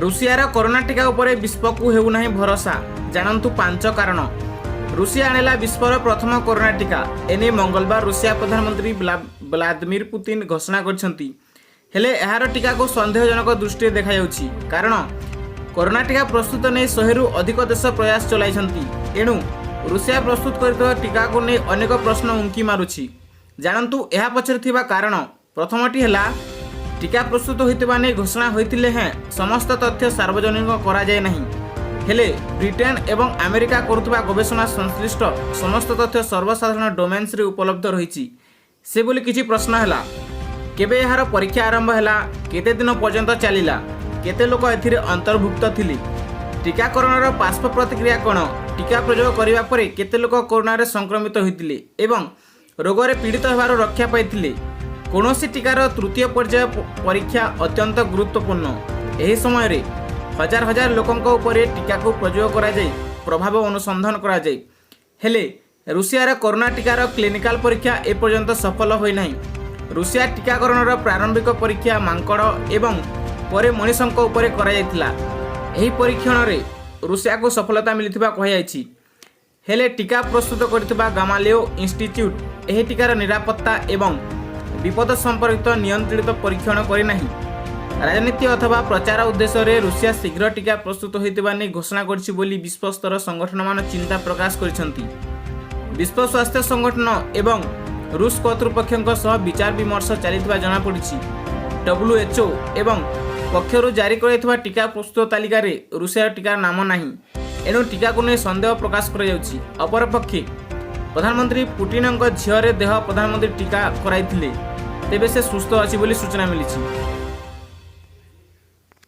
ରୁଷିଆର କରୋନା ଟିକା ଉପରେ ବିଶ୍ୱକୁ ହେଉନାହିଁ ଭରସା। ଜାଣନ୍ତୁ 5 କାରଣ। ରୁଷିଆ ଆଣିଲା ବିଶ୍ୱର ପ୍ରଥମ କରୋନା ଟିକା। ଏନେଇ ମଙ୍ଗଳବାର ରୁଷିଆ ପ୍ରଧାନମନ୍ତ୍ରୀ ଭ୍ଲାଦିମିର ପୁତିନ ଘୋଷଣା କରିଛନ୍ତି। ହେଲେ ଏହାର ଟିକାକୁ ସନ୍ଦେହଜନକ ଦୃଷ୍ଟିରେ ଦେଖାଯାଉଛି। କାରଣ କରୋନା ଟିକା ପ୍ରସ୍ତୁତ ନେଇ 100ରୁ ଅଧିକ ଦେଶ ପ୍ରୟାସ ଚଳାଇଛନ୍ତି। ଏଣୁ ରୁଷିଆ ପ୍ରସ୍ତୁତ କରିଥିବା ଟିକାକୁ ନେଇ ଅନେକ ପ୍ରଶ୍ନ ଉଙ୍କି ମାରୁଛି। ଜାଣନ୍ତୁ ଏହା ପଛରେ ଥିବା କାରଣ। ପ୍ରଥମଟି ହେଲା, ଟିକା ପ୍ରସ୍ତୁତ ହୋଇଥିବା ନେଇ ଘୋଷଣା ହୋଇଥିଲେ ହେଁ ସମସ୍ତ ତଥ୍ୟ ସାର୍ବଜନୀନ କରାଯାଏ ନାହିଁ। ହେଲେ ବ୍ରିଟେନ୍ ଏବଂ ଆମେରିକା କରୁଥିବା ଗବେଷଣା ସଂଶ୍ଳିଷ୍ଟ ସମସ୍ତ ତଥ୍ୟ ସର୍ବସାଧାରଣ ଡୋମେନ୍ସରେ ଉପଲବ୍ଧ ରହିଛି। ସେଭଳି କିଛି ପ୍ରଶ୍ନ ହେଲା, କେବେ ଏହାର ପରୀକ୍ଷା ଆରମ୍ଭ ହେଲା, କେତେ ଦିନ ପର୍ଯ୍ୟନ୍ତ ଚାଲିଲା, କେତେ ଲୋକ ଏଥିରେ ଅନ୍ତର୍ଭୁକ୍ତ ଥିଲେ, ଟିକାକରଣର ପାର୍ଶ୍ୱ ପ୍ରତିକ୍ରିୟା କ'ଣ, ଟିକା ପ୍ରୟୋଗ କରିବା ପରେ କେତେ ଲୋକ କରୋନାରେ ସଂକ୍ରମିତ ହୋଇଥିଲେ ଏବଂ ରୋଗରେ ପୀଡ଼ିତ ହେବାରୁ ରକ୍ଷା ପାଇଥିଲେ। କୌଣସି ଟିକାର ତୃତୀୟ ପର୍ଯ୍ୟାୟ ପରୀକ୍ଷା ଅତ୍ୟନ୍ତ ଗୁରୁତ୍ୱପୂର୍ଣ୍ଣ। ଏହି ସମୟରେ ହଜାର ହଜାର ଲୋକଙ୍କ ଉପରେ ଟିକାକୁ ପ୍ରୟୋଗ କରାଯାଇ ପ୍ରଭାବ ଅନୁସନ୍ଧାନ କରାଯାଏ। ହେଲେ ରୁଷିଆର କରୋନା ଟିକାର କ୍ଲିନିକାଲ ପରୀକ୍ଷା ଏପର୍ଯ୍ୟନ୍ତ ସଫଳ ହୋଇନାହିଁ। ରୁଷିଆ ଟିକାକରଣର ପ୍ରାରମ୍ଭିକ ପରୀକ୍ଷା ମାଙ୍କଡ଼ ଏବଂ ପରେ ମଣିଷଙ୍କ ଉପରେ କରାଯାଇଥିଲା। ଏହି ପରୀକ୍ଷଣରେ ରୁଷିଆକୁ ସଫଳତା ମିଳିଥିବା କୁହାଯାଇଛି। ହେଲେ ଟିକା ପ୍ରସ୍ତୁତ କରିଥିବା ଗାମାଲିଓ ଇନଷ୍ଟିଚ୍ୟୁଟ୍ ଏହି ଟିକାର ନିରାପତ୍ତା ଏବଂ ବିପଦ ସମ୍ପର୍କିତ ନିୟନ୍ତ୍ରିତ ପରୀକ୍ଷଣ କରିନାହିଁ। ରାଜନୀତି ଅଥବା ପ୍ରଚାର ଉଦ୍ଦେଶ୍ୟରେ ରୁଷିଆ ଶୀଘ୍ର ଟିକା ପ୍ରସ୍ତୁତ ହୋଇଥିବା ନେଇ ଘୋଷଣା କରିଛି ବୋଲି ବିଶ୍ୱସ୍ତର ସଂଗଠନମାନ ଚିନ୍ତା ପ୍ରକାଶ କରିଛନ୍ତି। ବିଶ୍ୱ ସ୍ୱାସ୍ଥ୍ୟ ସଂଗଠନ ଏବଂ ରୁଷ କର୍ତ୍ତୃପକ୍ଷଙ୍କ ସହ ବିଚାର ବିମର୍ଶ ଚାଲିଥିବା ଜଣାପଡ଼ିଛି। WHO ଏବଂ ପକ୍ଷରୁ ଜାରି କରାଯାଇଥିବା ଟିକା ପ୍ରସ୍ତୁତ ତାଲିକାରେ ରୁଷିଆର ଟିକାର ନାମ ନାହିଁ। ଏଣୁ ଟିକାକୁ ନେଇ ସନ୍ଦେହ ପ୍ରକାଶ କରାଯାଉଛି। ଅପରପକ୍ଷେ ପ୍ରଧାନମନ୍ତ୍ରୀ ପୁଟିନଙ୍କ ଝିଅର ଦେହ ପ୍ରଧାନମନ୍ତ୍ରୀ ଟିକା କରାଇଥିଲେ, ତେବେ ସେ ସୁସ୍ଥ ଅଛି ବୋଲି ସୂଚନା ମିଳିଛି।